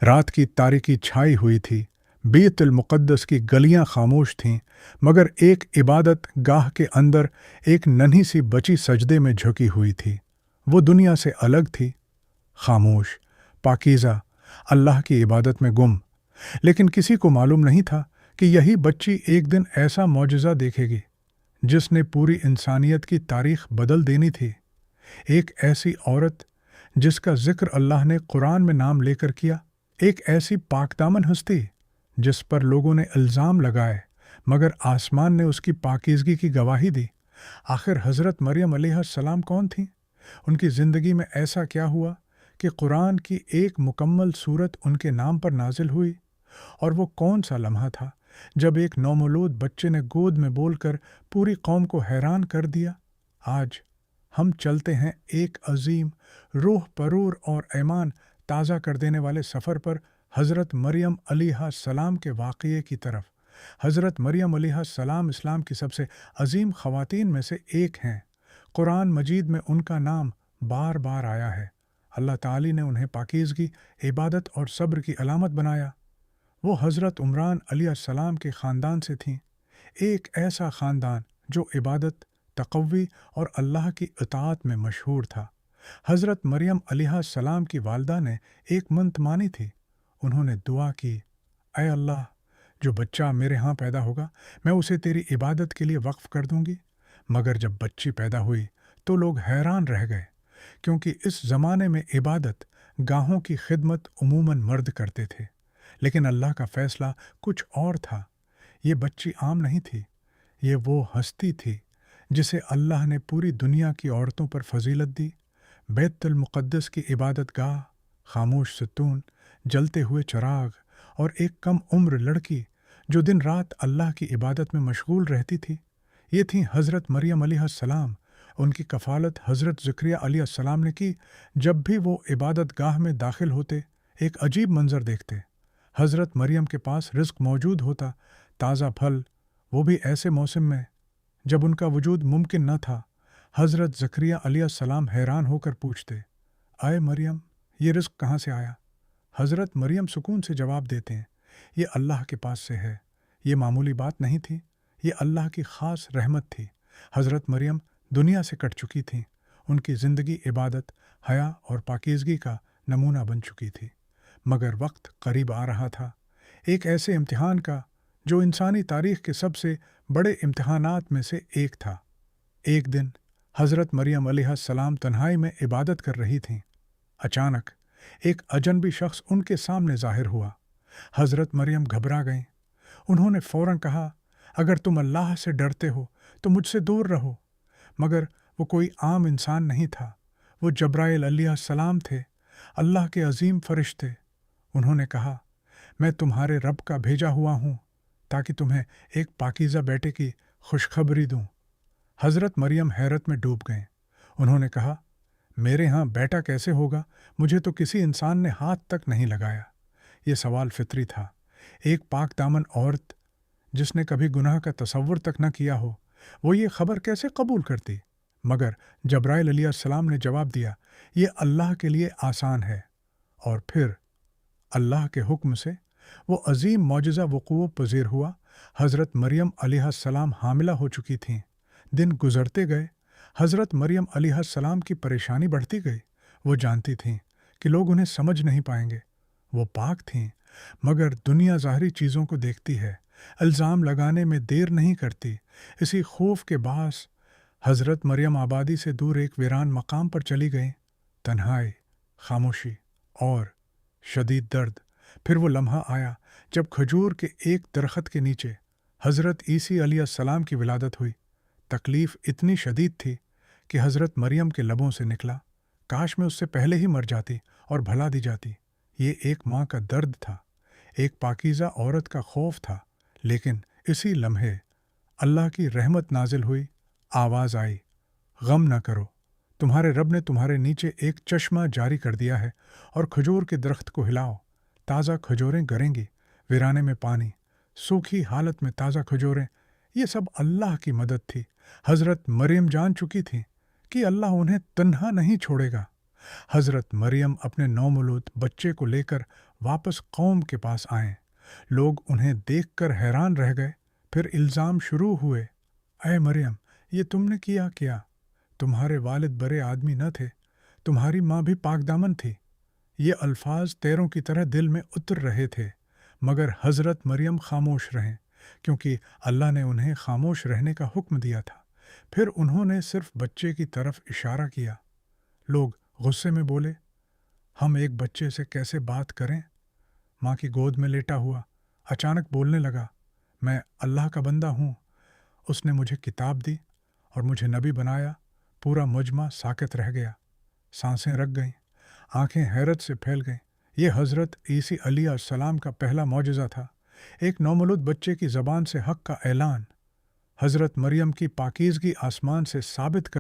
रात की तारीकी छाई हुई थी। बैतुल मुक़द्दस की गलियां खामोश थीं, मगर एक इबादत गाह के अंदर एक नन्ही सी बच्ची सजदे में झुकी हुई थी। वो दुनिया से अलग थी, खामोश, पाकीज़ा, अल्लाह की इबादत में गुम। लेकिन किसी को मालूम नहीं था कि यही बच्ची एक दिन ऐसा मौजज़ा देखेगी जिसने पूरी इंसानियत की तारीख बदल देनी थी। एक ऐसी औरत जिसका जिक्र अल्लाह ने कुरान में नाम लेकर किया, एक ऐसी पाकदामन हस्ती जिस पर लोगों ने इल्ज़ाम लगाए मगर आसमान ने उसकी पाकीज़गी की गवाही दी। आखिर हज़रत मरियम अलैहिस्सलाम कौन थीं? उनकी ज़िंदगी में ऐसा क्या हुआ कि कुरान की एक मुकम्मल सूरत उनके नाम पर नाजिल हुई? और वो कौन सा लम्हा था जब एक नौमौलूद बच्चे ने गोद में बोलकर पूरी कौम को हैरान कर दिया? आज हम चलते हैं एक अजीम, रूह परूर और ईमान ताज़ा कर देने वाले सफ़र पर, हज़रत मरियम अलैहिस्सलाम के वाक़ये की तरफ। हज़रत मरियम अलैहिस्सलाम इस्लाम की सबसे अजीम ख़वातीन में से एक हैं। कुरान मजीद में उनका नाम बार बार आया है। अल्लाह ताली ने उन्हें पाकीज़गी, इबादत और सब्र की अलामत बनाया। वो हज़रत उमरान अलैहिस्सलाम के ख़ानदान से थीं, एक ऐसा ख़ानदान जो इबादत, तक़व्वी और अल्लाह की इताअत में मशहूर था। हज़रत मरियम अलैहिस्सलाम की वालदा ने एक मंत मानी थी। उन्होंने दुआ की, ऐ अल्लाह, जो बच्चा मेरे यहाँ पैदा होगा मैं उसे तेरी इबादत के लिए वक्फ़ कर दूँगी। मगर जब बच्ची पैदा हुई तो लोग हैरान रह गए, क्योंकि इस ज़माने में इबादत गाहों की खिदमत उमूमन मर्द करते थे। लेकिन अल्लाह का फ़ैसला कुछ और था। ये बच्ची आम नहीं थी, ये वो हस्ती थी जिसे अल्लाह ने पूरी दुनिया की औरतों पर फजीलत दी। बैतुल मुक़द्दस की इबादत गाह, खामोश सतून, जलते हुए चराग और एक कम उम्र लड़की जो दिन रात अल्लाह की इबादत में मशगूल रहती थी, ये थी हज़रत मरियम अलैहिस्सलाम। उनकी कफ़ालत हज़रत ज़करिया अलैहिस्सलाम ने की। जब भी वो इबादत गाह में दाखिल होते, एक अजीब मंज़र देखते। हज़रत मरियम के पास रिज़्क़ मौजूद होता, ताज़ा फल, वो भी ऐसे मौसम में जब उनका वजूद मुमकिन न था। हज़रत ज़करिया अलैहिस्सलाम हैरान होकर पूछते, आए मरियम, ये रिज़्क़ कहाँ से आया? हज़रत मरियम सुकून से जवाब देते हैं, ये अल्लाह के पास से है। ये मामूली बात नहीं थी, ये अल्लाह की ख़ास रहमत थी। हज़रत मरियम दुनिया से कट चुकी थीं। उनकी ज़िंदगी इबादत, हया और पाकीज़गी का नमूना बन चुकी थी। मगर वक्त करीब आ रहा था, एक ऐसे इम्तिहान का जो इंसानी तारीख़ के सबसे बड़े इम्तिहानात में से एक था। एक दिन हज़रत मरियम अलैहिस्सलाम तन्हाई में इबादत कर रही थीं। अचानक एक अजनबी शख्स उनके सामने ज़ाहिर हुआ। हज़रत मरियम घबरा गईं। उन्होंने फ़ौरन कहा, अगर तुम अल्लाह से डरते हो तो मुझसे दूर रहो। मगर वो कोई आम इंसान नहीं था, वो जब्राइल अलैहिस्सलाम थे, अल्लाह के अजीम फ़रिश्ते। उन्होंने कहा, मैं तुम्हारे रब का भेजा हुआ हूँ ताकि तुम्हें एक पाकीज़ा बेटे की खुशखबरी दूँ। हज़रत मरियम हैरत में डूब गए। उन्होंने कहा, मेरे यहाँ बेटा कैसे होगा? मुझे तो किसी इंसान ने हाथ तक नहीं लगाया। ये सवाल फितरी था। एक पाक दामन औरत जिसने कभी गुनाह का तसव्वुर तक न किया हो, वो ये खबर कैसे कबूल करती? मगर जब्राइल अलैहिस्सलाम ने जवाब दिया, ये अल्लाह के लिए आसान है। और फिर अल्लाह के हुक्म से वो अजीम मौजज़ा वक़ूअ पज़ीर हुआ। हज़रत मरियम अलैहिस्सलाम हामिला हो चुकी थीं। दिन गुज़रते गए, हज़रत मरियम अलैहिस्सलाम की परेशानी बढ़ती गई। वो जानती थीं कि लोग उन्हें समझ नहीं पाएंगे। वो पाक थीं, मगर दुनिया ज़ाहरी चीज़ों को देखती है, इल्ज़ाम लगाने में देर नहीं करती। इसी खौफ के बास हज़रत मरियम आबादी से दूर एक वीरान मकाम पर चली गईं। तन्हाई, खामोशी और शदीद दर्द। फिर वो लम्हा आया जब खजूर के एक दरख्त के नीचे हज़रत ईसी अलैहिस्सलाम की विलादत हुई। तकलीफ़ इतनी शदीद थी कि हज़रत मरियम के लबों से निकला, काश मैं उससे पहले ही मर जाती और भला दी जाती। ये एक माँ का दर्द था, एक पाकीज़ा औरत का खौफ था। लेकिन इसी लम्हे अल्लाह की रहमत नाजिल हुई। आवाज़ आई, गम न करो, तुम्हारे रब ने तुम्हारे नीचे एक चश्मा जारी कर दिया है और खजूर के दरख्त को हिलाओ, ताज़ा खजूरें गिरेंगी। वीराने में पानी, सूखी हालत में ताज़ा खजूरें, ये सब अल्लाह की मदद थी। हज़रत मरियम जान चुकी थी कि अल्लाह उन्हें तन्हा नहीं छोड़ेगा। हज़रत मरियम अपने नौमौलूद बच्चे को लेकर واپس قوم کے پاس آئیں۔ لوگ انہیں دیکھ کر حیران رہ گئے۔ پھر الزام شروع ہوئے، اے مریم، یہ تم نے کیا؟ تمہارے والد برے آدمی نہ تھے، تمہاری ماں بھی پاک دامن تھی۔ یہ الفاظ تیروں کی طرح دل میں اتر رہے تھے، مگر حضرت مریم خاموش رہیں، کیونکہ اللہ نے انہیں خاموش رہنے کا حکم دیا تھا۔ پھر انہوں نے صرف بچے کی طرف اشارہ کیا۔ لوگ غصے میں بولے، ہم ایک بچے سے کیسے بات کریں؟ ماں کی گود میں لیٹا ہوا اچانک بولنے لگا، میں اللہ کا بندہ ہوں، اس نے مجھے کتاب دی اور مجھے نبی بنایا۔ پورا مجمع ساکت رہ گیا، سانسیں رک گئیں، آنکھیں حیرت سے پھیل گئیں۔ یہ حضرت عیسی علیہ السلام کا پہلا معجزہ تھا، ایک نومولود بچے کی زبان سے حق کا اعلان۔ حضرت مریم کی پاکیزگی آسمان سے ثابت کر